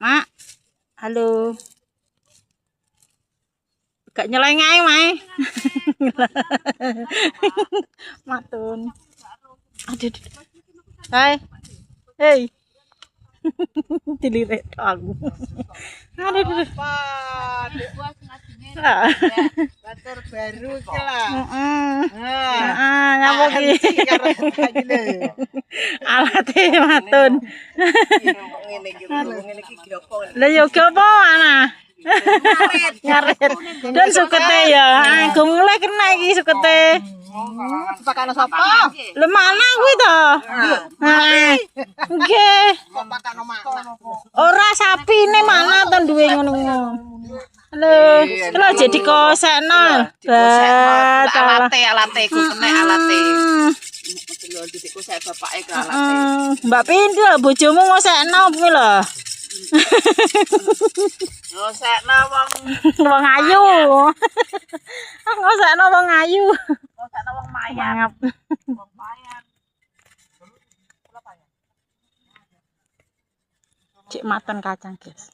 Mak, halo. Gak nyelengai, Mai. Matun. Aduh. Hai. Hei. Dilirik aku. Aduh. Batur baru iki lah. Heeh, nyapa ki? Alate matun. Ngene iki apa? Lah yo apa ana? Ngaret. Dan sukete ya. Aku mulai kena iki sukete. Pakane sapa? Lha mana kuwi to? Heeh. Nggih. Pakane mana? Ora sapine mana to duwe ngono-ngono. Halo, lho jadi kosekno. Alate ku kena alate. Lho ditiku sak bapake ke alate. Mbak Pintu bojomu ngosekno kuwi lho. Ngosekno Wong ayu. Ngosekno wong ayu. ngosekno wong mayan. Mangap. Wong mayan. Cik maton kacang, guys.